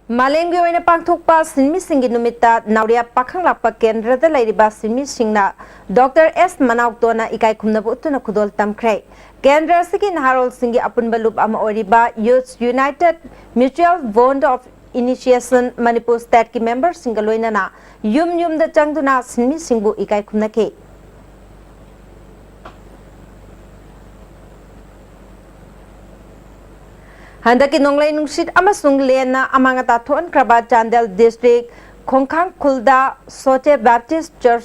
Malengi oina pangthokpa sinmi singi numita nauria pakhanglakpa kendrada lairiba sinmi singna Dr. S. Manaukdona ikai khumnabu utuna khudol tamkhre Kendra sigi naharol singi apunba loop ama oriba Youth United Mutual Bond of Initiation Manipur State ki member singaloina na yum da changduna sinmi singbu ikai khumnake Handaki nonglai nungsit amasung lena amangata thon kraba Chandel District Khongkhang Khulda Soche Baptist Church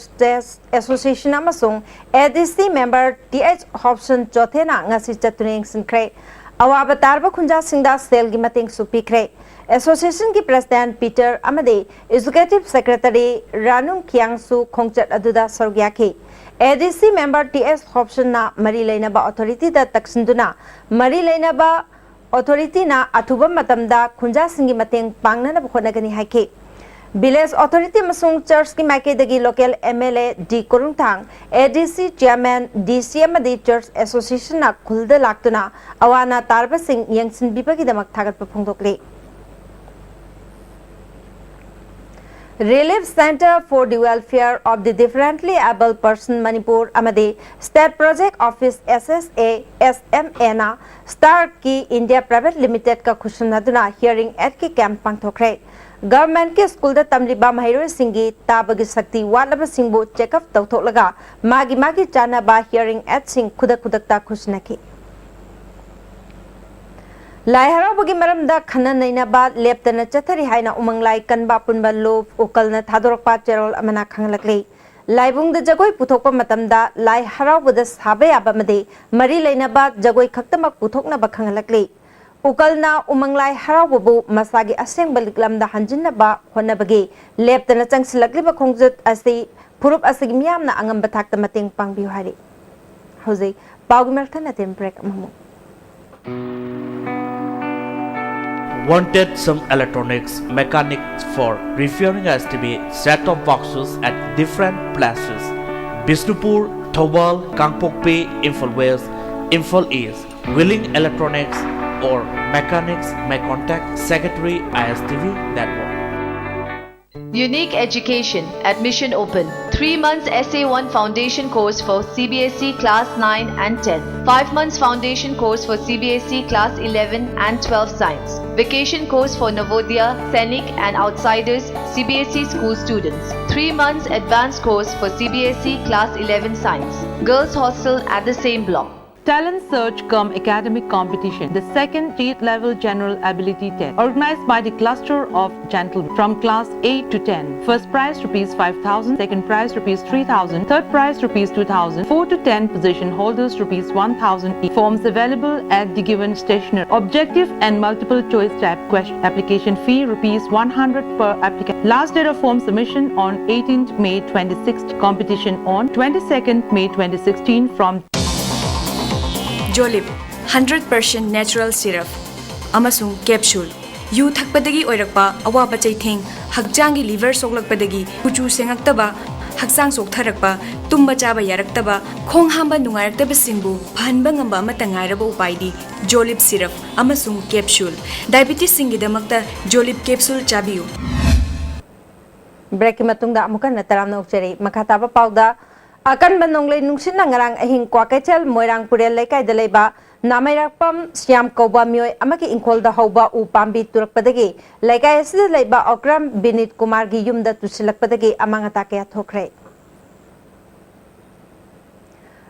Association amasung ADC member TH Hobson Jothena ngasi chaturing sinkre awaba tarba khunja singda sel gi mating supikre Association ki President Peter Amade Executive Secretary Ranung Kyangsu Khongchat aduda sorgyaki ADC member TH Hobson na mari leinaba authority da taksinduna mari leinaba Authority na athuba matamda khunja singi mateng pangna na bukhonagani haike Village Authority masung church ki maike dagi local MLA D Kurungthang ADC chairman DC amadi Church Association na khulda laktuna awana tarba sing yangsin bibagi damak thagat pa phongdokle Relief Center for the Welfare of the Differently Able Person Manipur Amade State Project Office SSA SMA na Star ki India Private Limited ka khushnaduna hearing at ki camp pangthokre Government ke school da tamliba mahiro singi tabagi sakti walaba singbo check up tawthoklaga magi chana ba hearing at sing khudak ta khushnaki Lai harabagi maramda khana naina ba leptana chathari haina umanglai kanba punba lob ukalna thadorakpa cherol amana khanglakle Laibung da jagoi puthokpa matamda lai harabada sabe abamade mari laina ba jagoi khaktamak puthokna ba khanglakle ukalna umanglai harababu masagi aseng baliklamda hanjinna ba honabagi leptana changsilakle ba khongjat asi purup asigi miyamna angamba thakta mateng pangbiu hari hauze pawgimerthana tem break amamu Wanted some electronics mechanics for repairing STB set-top boxes at different places. Bisnupur, Thobal, Kangpokpi, Imphal West, Imphal East. Willing electronics or mechanics may contact Secretary ISTV Network. Unique Education Admission Open 3 months SA1 Foundation course for CBSE Class 9 and 10 5 months Foundation course for CBSE Class 11 and 12 Science Vacation course for Navodaya, Sainik and Outsiders CBSE school students 3 months Advanced course for CBSE Class 11 Science Girls Hostel at the same block Talent Search Cum Academic Competition, the second state-level general ability test, organized by the cluster of gentlemen from class 8 to 10. First prize rupees 5,000, second prize rupees 3,000, third prize rupees 2,000, 4 to 10 position holders rupees 1,000 each. Forms available at the given stationery. Objective and multiple choice type question. Application fee rupees 100 per applicant. Last date of form submission on 18th May 2016. Competition on 22nd May 2016 from Jolib 100% natural syrup amasung capsule yu thakpadagi oirakpa awaba chaitheng hakjangi liver soklakpadagi kuchu sengaktaba haksang soktharakpa tumba chaba yaraktaba khong hamba nungaraktaba singbu phanba ngamba amata ngairaba upaidi Jolib syrup amasung capsule diabetes singi damakta Jolib capsule chabiyu Break matungda amukan nataram nokcheri makataba pauda Akan banonglay nungsin na ngarang ahing kwakechel moirang purel laikay dalayba namairakpam siyam kauba mioy amaki ingkol da hauba upambi turakpadagi laikay asida layba okram Binit Kumar gi yumda tusilakpadagi amang atake athokre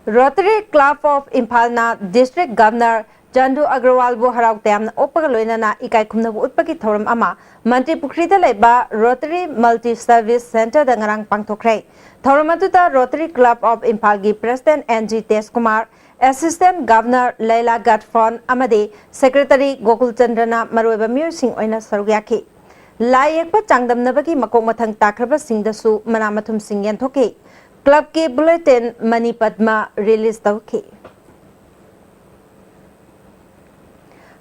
Rotary Club of Imphal na District Governor Chandu Agrawal bu harau tem opagaloina na ikai khumna bu utpaki thoram ama Mantri Pukrida laiba Rotary Multi Service Center da ngarang pangthokre thoram atuta Rotary Club of Imphal gi President NG Tesh Kumar Assistant Governor Laila Gatfon amade Secretary Gokul Chandrana maroiba music oina sarugyaki lai ekpa changdamnabagi makok mathang takraba singdasu manamathum singyan thoke club ke bulletin Mani Padma release tawki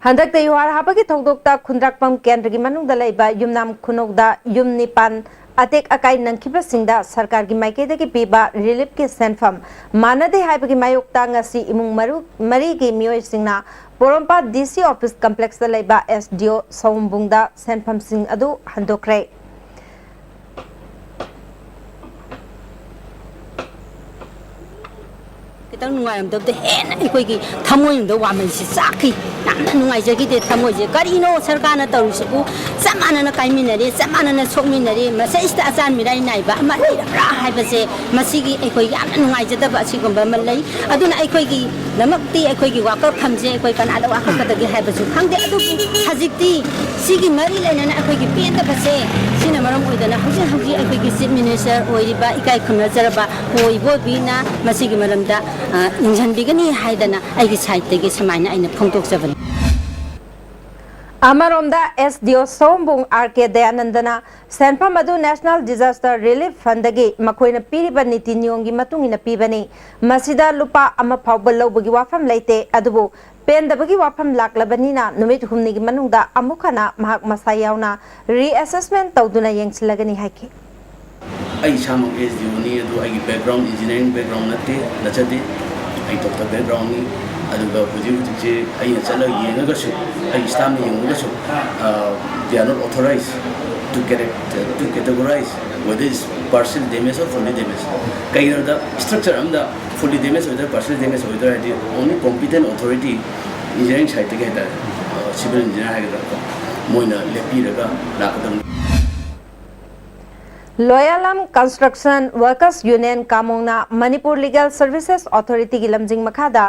Handak tayuar habagi thokdokta khundrakpam kendra gi manungda laiba yumnam khunokda yum nipan atek akai nangkiba singda sarkar gi maikeda gi piba relief ke senfam manade haibagi mayokta ngasi imung mari gi mioi singna पोरंपा DC office complex लेबा SDO सौम्बुंगदा सेंफम Singh अदु हंदोक्रे खितंग नुंगायरमदबदे हेन अखोइगी थमोइंगदो वामैसि चाखि यामना नुंगाइजगिदे थमोइजे करिनो सरकारना तौरिसबु समानना काइमिनरे समानना सोकमिनरे मसैस्ता अचान मिराइ नाइबा अमा लेरब्रा हाइबसे मसिगी अखोइ यामना नुंगाइजदबा असिगुंबा मलै अदुना अखोइगी नमक्ति अखोइगी walker खमजे अखोइ Kannada walker कदगे हाइबसु खंगदे अदुबु हजिक्ति सिगी मरि लैनना अखोइगी पेदबसे सिना मरम ओइदना हजि हजि अखोइगी chief minister ओइरिबा इकाइ खुमनजरबा होइबोबिना मसिगी मरमदा इंजनबिगनी हाइदना आइगी साइडतेगी समाइना आइना फोंदोकजबनी अमरोमदा SDO सोमबुंग RK दयानंदना सेंफम अदु नेशनल डिजास्टर रिलीफ फंडगी मखोइना पीरिबा नीति नियमगी मतुंगिना पीबनी मसिदा लुपा अमा फावबा लौबगी वाफम लेते अदुबु पेंदबगी वाफम लाक्लबनीना नुमित हुमनिगी मनुंगदा अमुखना महक मसा यावना रीअसेसमेंट तौदुना येंगसिलगनी हाइकी आई सामो SDO नि अदु आई बैकग्राउंड इंजीनियरिंग बैकग्राउंड नते नचदे आई डॉक्टर बैकग्राउंड नि अदुगा हुजी आई चला येंगगसु आई स्टाफ नि येंगगसु they are not authorised to categorise whether is partial damage or fully damage kaina da structure amda fully damage or partial damage or only competent authority engineering side ke heta civil engineer ha moina lepiraga lakadam Loyalam Construction Workers Union Kamongna Manipur Legal Services Authority ki lamjing makhada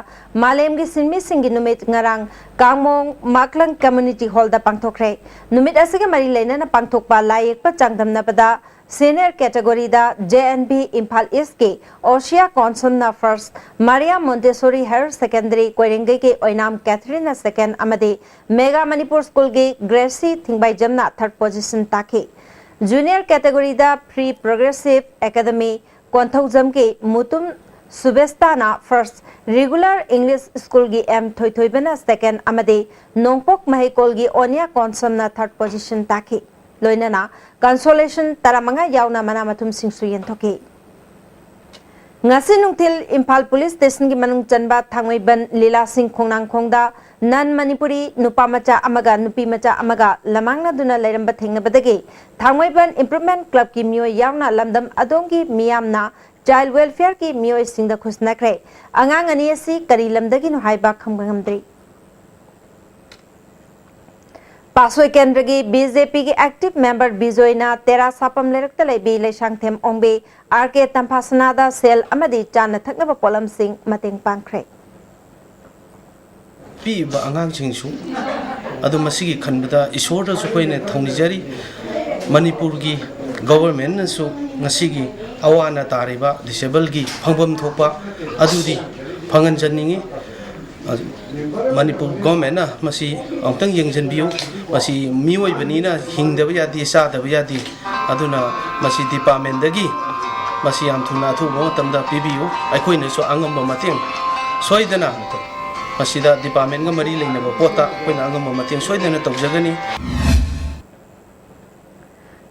malem gi sinmi singi numit ngarang Kamong Maklang Community Hall da pangthokre numit asige mari leina na pangthokpa laik pa changdamna pada senior category da JNB Imphal East ke Osia Conson na first Maria Montessori Higher Secondary Koirengai ke Oinam Catherine na second amade Mega Manipur School ge Gracie Thingbai Jamna third position takhe junior category दा pre progressive academy Konthoujam के मुतुम सुबेस्ताना first regular English school की M थोइथोइबना second अमदे नोंगपोक महिकोल की ओनिया कॉन्समना थर्ड पोजीशन ताखी लोइनना कंसोलेशन तरामंगा यावना मना मथुम सिंगसु यंथोके ngasi nungthil Imphal Police Station ki manung chanba thangmaiban Lila Singh Khongnang Khongda nan Manipuri nupa macha amaga nupi macha amaga lamangna duna leiramba thengnabadagi thangmaiban Improvement Club ki miyoi yawna lamdam adongi miyamna Child Welfare ki miyoi singda khusnakre angang ani asi kari lamdagi no haiba khamgamdri पासोई केंद्र की BJP की active member बिजोइना तेरा Sapam लेरक्ता लेबी लेशांग them ओंबे R K तंफासनादा cell अमदी चान थकनबा pollen Singh मतेंग पांखरे पीबा आंगांग सिंगसु अदु मसिगी खनबदा ईश्वर सु कोइने थौनिजरी मणिपुर की government सु ngasiगी Awana तारेबा disable की फंगबम थोपा अदुदी फंगन जनिंगी मणिपुर गवर्नमेंट ना मसी अमतंग यंगजनबियो मसी मियोय बनीना हिंगदब यादी सादब यादी अदुना मसी डिपार्टमेंट दगी मसी याम थुना थुबो मतमदा पीबियो अखोइने सो अंगम मतेंग सोइदना मसीदा डिपार्टमेंट गा मरी लेनब पोता कोइना अंगम मतेंग सोइदना तौजगनी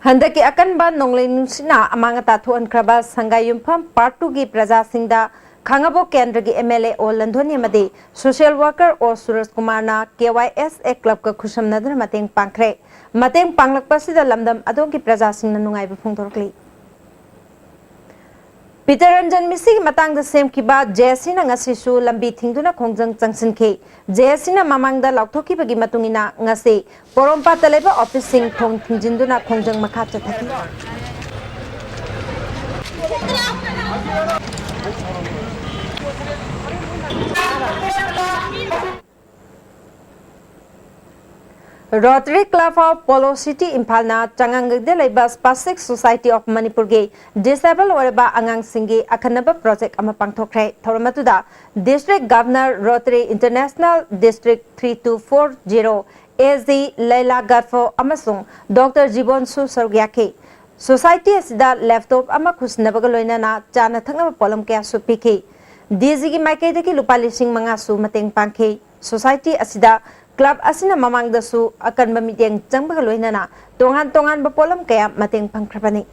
हंदकी अकनबा नोंगले नुसिना अमांगता थोअनख्रबा संगायुमफम पार्ट 2 की प्रजा सिंगदा खांगाबो केंद्र की MLA ओ लंधोनी मदे सोशल वर्कर और सूरज कुमार ना KYS ए क्लब का खुशम नदर मतेंग पांखरे मतेंग पांगलकपसिदा लमदम अदों की प्रजा सिंह नुंगाइबा फोंदोरकली पीटर रंजन मिसी की मतंग द सेम की बात JSC ना ngasisu lambi thingduna khongjang changsinke JSC na mamangda laukthokki bagi matungina ngase porompa taleba office sing thong thingjinduna khongjang makha chathaki Rotary Club of Polo City Imphal na Changangde Laiba Spastic Society of Manipur ge Disabled Oreba Angang Singi Akhanaba project ama pangthokre thoramatuda District Governor Rotary International District 3240 AZ Laila Garfo amasung Dr. Jibon Su Sargyake Society asida laptop ama khusnabaga loinana chana thangna polam kya supiki DG ki maike de ki lupa lising manga su mateng pangke Society asida Club asina mamang dasu akan memiteng jangba loinana tongan bapolam kaya mateng pangkrapani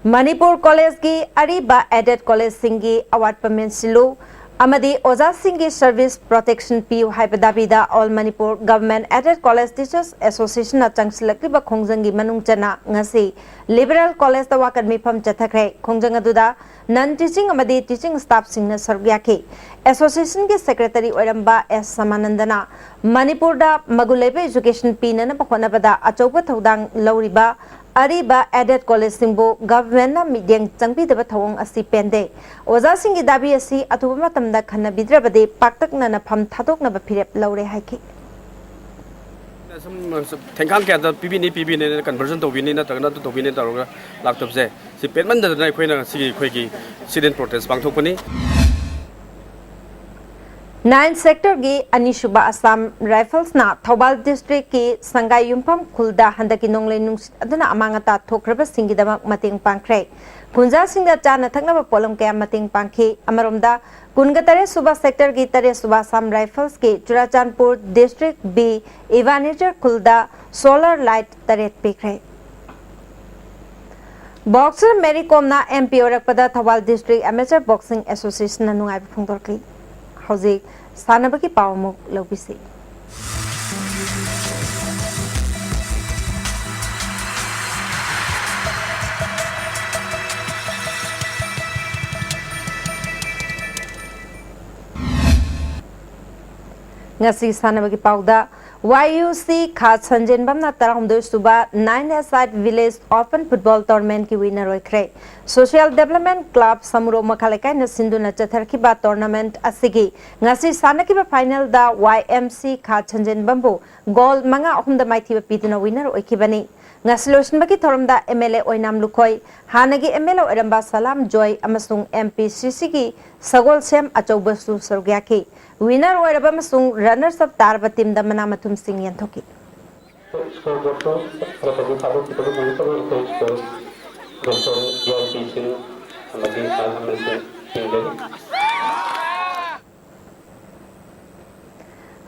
Manipur College ki Ariba Added College singi award pamen silu amadi oja singi service protection piu haibadabida All Manipur Government Aided College Teachers Association na changsilakliba khongjangi manung chana ngasi Liberal College da wakan mifam chathakre khongjang aduda non teaching amadi teaching staff singna sargyaki association ke secretary oiramba S Samanandana Manipur da magulebe education pina na pakhonabada achauba thodang lauriba Ariba Aided College Singbo Government na midyang changpi daba thawong asi pende oja singi dabi asi atuba matamda khanna bidrabade paktak na pham thadok na ba phirep laure haiki thengkang kya da pb ne conversion to win na tagna to win ta roga laptop je si penman da na khoina si khoi gi student protest bangthok pani 9 sector gi Anishuba Assam Rifles na Thobal district ki Sangai Yumpam Khulda handaki nongle nungs aduna amangata thokraba singi damak mating pangkre Punja singda chana thakna ba polom kaya mating pangki amaromda Kungatare Suba sector ki Tare Suba Assam Rifles ki Churachandpur district B Evaneter Khulda solar light taret pikre Boxer Mary Kom na MP orakpada Thobal district amateur boxing association na nungai phungdorki Hauzik sanabaki pawamuk lobisi ngasi sanabaki pawda YUC Khat Sanjen Bamna Taramdo Suba 9-a-side Village Open Football Tournament ki winner oikre Social Development Club Samuro Makhalekai na Sinduna Chatharki ba tournament asigi ngasi sanaki ba final da YMC Khat Sanjen Bambu goal manga ahumda maithi ba pidina winner oikibani ngasiloshin baki thoramda MLA oinam lukhoi hanagi MLA oiramba Salam Joy amasung MPCC ki Sagol Sem Achaubasu Sargyaki winner oiraba masung runners up tarba team da mana matum sing yanthoki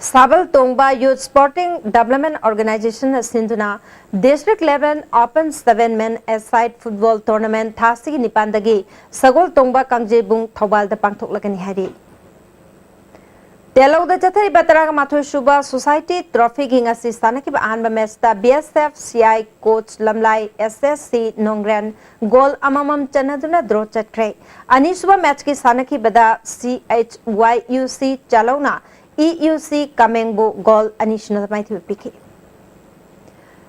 Sabal Tongba Youth Sporting Development Organization Sinduna District 11 Open 7-man aside football tournament Thasi Nipandagi Sagol Tongba Kangjebung Thobal da pangthoklagani hari Telauda Chathari Bataraga Mathu Shuba Society Trophy Gingasi Sanaki Anba Mesta BSF CI Coach Lamlai SSC Nongren Goal Amamam Chanaduna Draw Chatre Anishuba match ki Sanaki Bada CHYUC Chalona EUC Kamengbo Goal Anishna Maithi Piki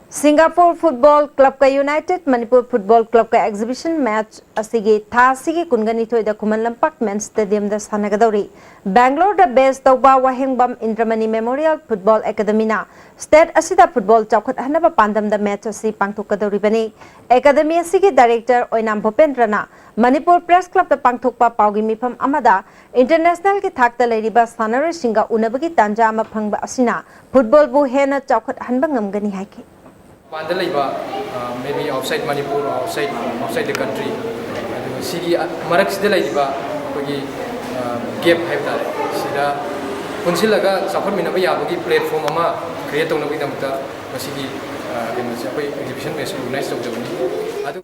Singapore Football Club ka United Manipur Football Club ka exhibition match asigi thasigi kungani thoi da Kuman Lampak Men's Stadium da sanagadori Bangalore da base tawba Wahengbam Indramani Memorial Football Academy na state asida football chawkhat hanaba pandam da match asi pangthokadori bani academy asigi director Oinam Bhupendra na Manipur Press Club da pangthokpa paugi mifam amada international ki thakta leiriba sanare singa unabagi tanja ama phangba asina football bu hena chawkhat hanba ngamgani haiki maybe outside Manipur or outside the country. Sigi marak sida laiba kogi gap haibda sida punsilaga safar minaba yabagi platform ama create tawna bi damta masigi exhibition base organize tawjabani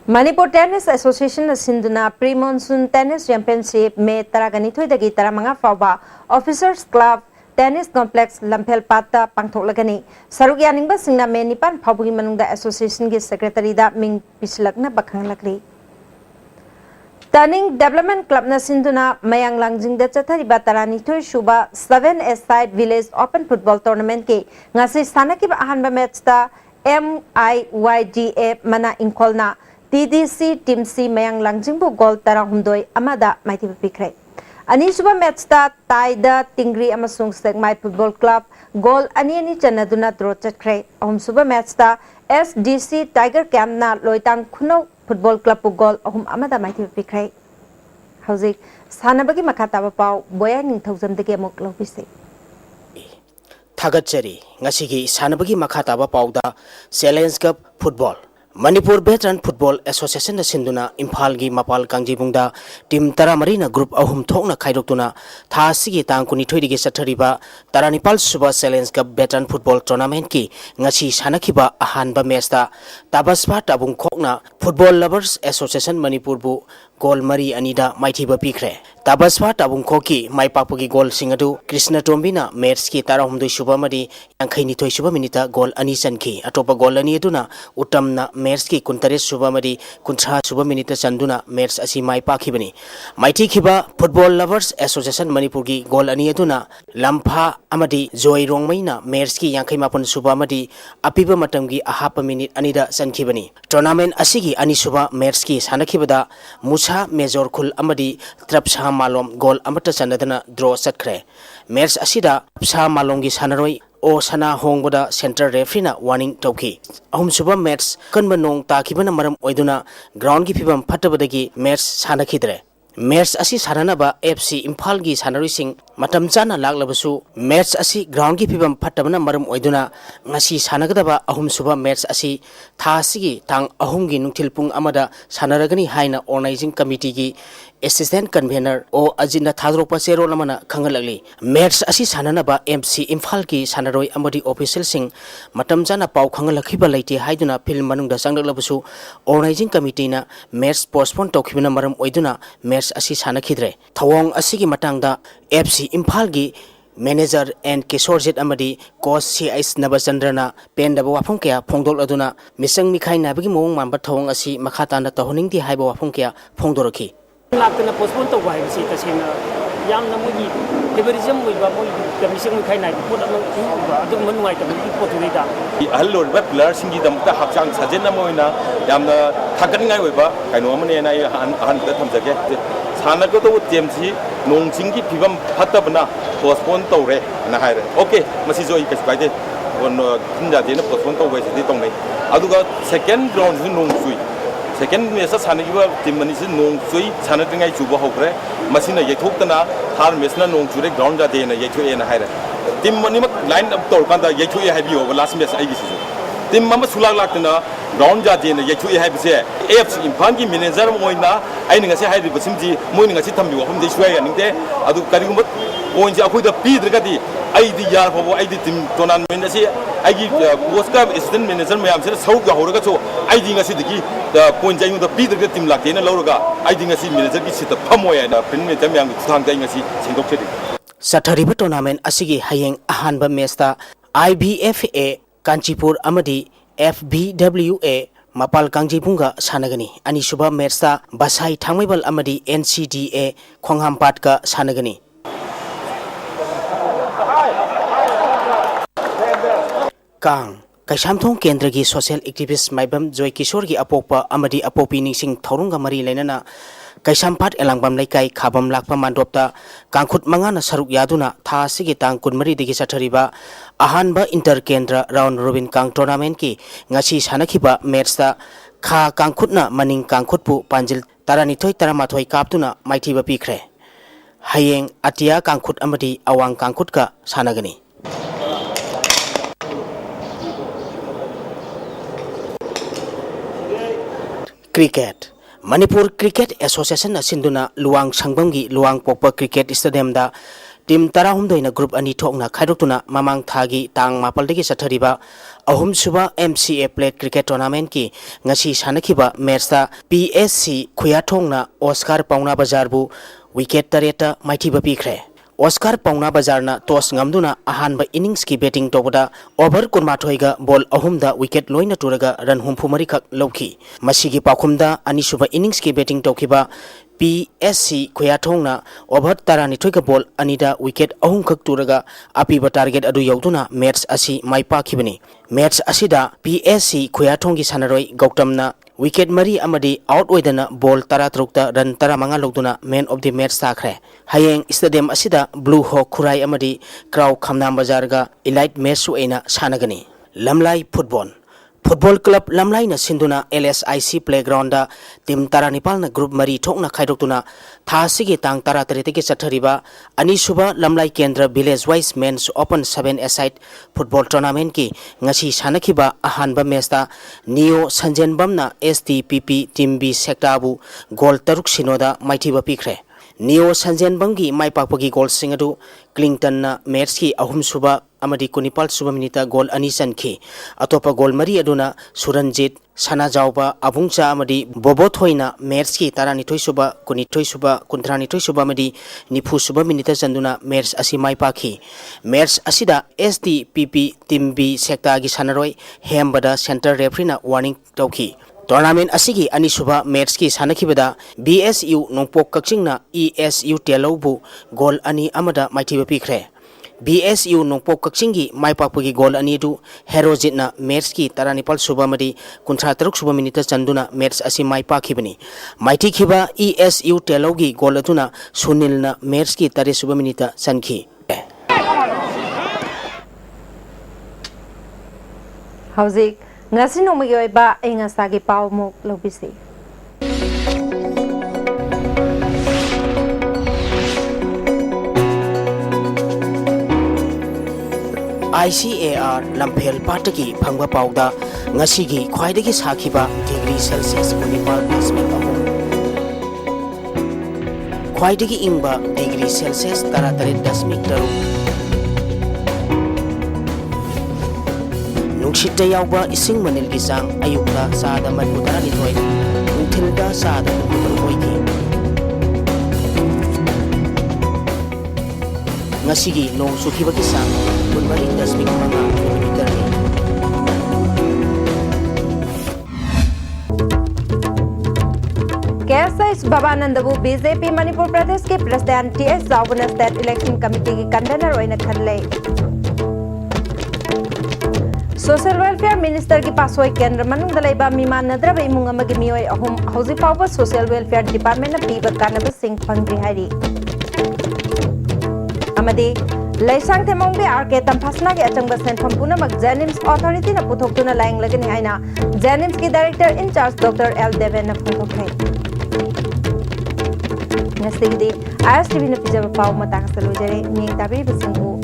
Manipur Tennis Association Sinduna Pre-Monsoon Tennis Championship me taragani thoidagi taramanga fawba Officers Club Tennis Complex Lampel Pata Pangthoklagani Sarugyaning ba singna me nipan phabugi manungda association gi secretary da ming pislakna bakhanglakri Turning Development Club na Sinduna Mayang Langjing da chathari ba tarani thoi shuba 7-a-side Village Open Football Tournament ke ngasi sanaki ba ahanba match da MIYDA mana inkolna TDC Team C Mayang Langjing bu goal tarahumdoi amada maithi pikre Anishuba match da Taida Tingri amasung Segmai Football Club goal ani chanaduna draw chatkre ahum suba match da SDC Tiger Camp na Loitang Khuno Football Club pu goal ahum amada maithi pikre Hauzik sanabagi makata ba pau boya ningthaujam dege mok lobise Thagatchari ngasigi sanabagi makata ba pauda Challenge Cup Football Manipur Veteran Football Association Sinduna Imphal gi Mapal Kangjibungda team Taramari na group ahum thokna khairoktuna tha sigi tang kuni thoidi ge sathariba Taranipal Suba Challenge Cup Veteran Football Tournament ki ngasi sanakhiba ahanba match ta Tabaspa tabung khokna Football Lovers Association Manipur bu गोल मरी अनीदा माइथीबा पीखरे ताबसवा ताबुंखो की माइपापगी गोल सिंगदु Krishna टोम्बिना match की 13 सुबा मरी 82 सुबा मिनिटा गोल अनि चनखी अटोपा गोल अनि अदुना उत्तमना match की 29 सुबा मरी 30 सुबा मिनिटा चंदुना मैच असि माइपाखिबनी माइथीखिबा फुटबॉल लवर्स एसोसिएशन मणिपुर की गोल अनि अदुना लम्फा अमदी जोय रोंगमैना मैच की 58 सुबा मरी अपिबा मतमगी अहाप मिनिट अनिदा चनखिबनी टूर्नामेंट असिगी अनि सुबा मैच की सानखिबदा मुसा मेजर खुल अमदी त्रपसा मालोम गोल अमत चंदना ड्रॉ चतखरे मैच असिदा सा मालोंगी सानरोई ओ सना होंगबदा सेंटर रेफरीना वार्निंग तौखी अहुम सुबा मैच कनब नोंग ताखिबना मरम ओइदुना ग्राउंड की फिबम फटबदगी मैच सानखिद्रे मैच असी साननबा एफसी इम्फाल की सानरुइसिंग मतम चाना लागलबसु मैच असी ग्राउंड की फिबम फटबना मरम ओइदुना ngasi sanagdaba ahum suba match asi thasigi tang ahum gi nungthil pung amada sanaragani haina organizing committee gi assistant convener o ajina thadropa chero lamana khangalagli match asi sananaba MC Imphal ki sanaroi amadi official sing matam jana pau khangalakhiba leite haiduna film manungda sanglaklabusu organizing committee na match postpone tokibina maram oiduna match asi sanakhidre thawong asigi matangda FC Imphal gi manager and Kishorjit अमदी coach CIS नबचंद्रना पेंडब वाफम क्या फोंदोल अदुना मिसंग मिखाई नाबगी मोंग Mamba थोंग असि मखाताना तहोनिंगदि हाइबा वाफम क्या फोंदोरखी लाक्तना postpone तौबा हाइबसि तसेना यामना मोगी फेवरिज्म ओइबा मोगी मिसंग मिखाई नाइ पोट अमा उबा अदु मन नुवाइ तबि पोतुलेदा अहल लोरबा प्लेयर सिंगी दमता हक्चांग साजेन मोइना यामना थागनिङाइ ओइबा काइनो अमने नाइ अहन द थमजगे सानगो तो टीम सी नोंसिंग की फिबम फतबना पोस्टपोन तौरे ना हायरे ओके मसी जो इकस बाइदे वन खिंजा देना पोस्टपोन तौबे सिदि तौनै अदुगा सेकेंड ग्राउंड सु नोंग सुई सेकेंड मैच सानगिबा टीम मनी सु नोंग सुई सानदिङाइ जुबा होग्रे मसिना यथोक्तना थार मैचना नोंग जुरे ग्राउंड जा देना यथोए ना हायरे टीम मनी मक लाइन अप तौर कांदा यथोए हाइबियो लास्ट मैच आइगी सिजु टीम मम सुलाग लाक्तना ग्राउंड जा देना यथोए हाइबसे AFC इम्फाल की मैनेजर मोइना आइना ngasi हाइरिबा सिमजी मोइना ngasi थम्बि वहम दे सुया निंते अदु करिगुम पॉइंट अखोइदा पीद्रगदी आइदि यार फबो आइदि टीम टूर्नामेंट असी आइगी कोच का असिस्टेंट मैनेजर मयाम से सौग होरगा सो आइदि ngasi दगी पॉइंट जाइंदा पीद्रग टीम लाक्तेना लौरगा आइदि ngasi मैनेजर की सित फमोय ना प्रिंट मैच मयाम थांग जाइ ngasi सिंगोक्सेदि सथरिबा टूर्नामेंट असिगी हयेंग अहानबा मैचता IBFA कांचीपुर अमदी FBWA मपाल कांजीपुंगा सानगनी अनिसुबा मैचता बसाई थांगमैबल अमदी NCDA खोंहामपाट का सानगनी कांग कैसामथोंग केंद्र की सोशल एक्टिविस्ट माइबम जॉय किशोर की अपोपा अमदी अपोपी निसिंग थौरुंगा मरी लेनना कैसामपाट एलांगबम लेकाई खाबम लाकपा मांडोपता कांखुट मंगाना सरुक यादुना था सिगी तांग कुनमरी दिगी सथरिबा अहानबा इंटर केंद्र राउंड रोबिन कांग टूर्नामेंट की ngasi सानखिबा मैचता खा कांखुटना मनिंग कांखुटपु पांजिल 12-13 कापतुना माइथीबा पीखरे हयेंग अतिया कांखुट अमदी अवांग कांखुट का सानगनी क्रिकेट मणिपुर क्रिकेट एसोसिएशन सिंधुना लुवांग संगम की लुवांग पोपा क्रिकेट स्टेडियम दा टीम 13 ग्रुप अनि थोकना खाइदोक्तुना ममांग थागी तांग मापलदगी सथरिबा अहुम सुबा MCA प्लेट क्रिकेट टूर्नामेंट की ngasi सानखिबा मैचता PSC खुयाथोंगना ऑस्कार पौना बाजारबु विकेट तरेटा माइथीबा पीखरे ऑस्कार पौना बाजारना टॉस ngamduna अहानबा इनिंग्स की बैटिंग तोबदा ओवर कुनमाथोइगा बॉल अहुमदा विकेट लोइना तुरगा रन हुमफुमरी खक लौखी मसिगी पाखुमदा अनिसुबा इनिंग्स की बैटिंग तोखिबा PSC खुयाथोंगना ओवर 12 बॉल अनिदा विकेट अहुम खक तुरगा अपीबा टारगेट अदु यौदुना मैच असि माइपाखिबनी मैच असिदा PSC खुयाथोंगी सानरोई गौतमना विकेट मरी अमदी आउट ओइदना बॉल 13 रन 15 लौदुना मैन ऑफ द मैच ताखरे हयेंग स्टेडियम असिदा ब्लू हॉक खुराई अमदी क्राउ खमनाम बाजारगा इलाइट मैच सुएना सानगनी लमलाई फुटबॉल क्लब लमलाई न सिंधुना LSIC प्लेग्राउंड टीम 19 न ग्रुप मरी थोकना खाइदोक्तुना थासिगी तांग 13 के सथरिबा अनिसुबा लमलाई केंद्र village wise men's open 7 a side football tournament की ngasi सानखिबा अहानबा मैचता नियो संजेनबमना STPP टीम B सेक्टाबु गोल 3 सिनोदा माइथीबा पीखरे नियो संजेनबम की माइपाकपगी गोल सिंगदु क्लिंटन मैच की अहुम सुबा amadi kunipal suba minita gol ani sanki atopa gol mari aduna Suranjit Sanajauba Abungcha amadi Bobothoina Mers ki taranithoi suba kunithoi suba kuntranithoi suba amadi nifu suba minita chanduna Mers asi mai pakhi Mers asida SDPP team B sector gi sanaroi hembada center referee na warning tauki Tournament asigi anisuba match ki sanakibada BSU Nongpok Kakchingna ESU Telobu goal ani amada maithiba pikre BSU Nongpok Kakchingi maipakpagi goal ani du Herojitna match ki taranipal suba madi kuntra taruk suba minita chanduna match asi maipakhibani maiti khiba ESU Telogi goal atuna Sunilna match ki tare suba minita sankhi Hauzik ngasi nomagi oiba enga sagi pau muk lobisi ICAR Lampel Pataki Pangba Pauda Ngasigi Kwaidagi Sakiba degree Celsius Kunipal Desmit Aho Kwaidagi Ingba degree Celsius Taratari Desmit Taru Nungshita Yauba Ising Manil Gizang Ayukta Sada Madhutara Nitoy Untilda Sada Madhutara Ngasigi nong sukiba kisang kunbalik dasmik mga militar ni कैसा इस बाबानंदबु BJP Manipur प्रदेश के president TS जावना state election committee की convener ओइना खनले social welfare minister की पासोय केंद्र मनुंग दलैबा मिमान नद्रब इमुंग अमगी मियोय अहुम हौजी फावबा social welfare department ना पीबा कानबा सिंह फंग्री हारी amadi laisang themong be RK Tampasna ke achangba senfam punamag Jenims authority na puthokuna laing lagani haina Jenims ki director in charge Dr. L Deven na photokhay ngasigi di ISTV na pijaba pau matang salujare ning tabi bisingu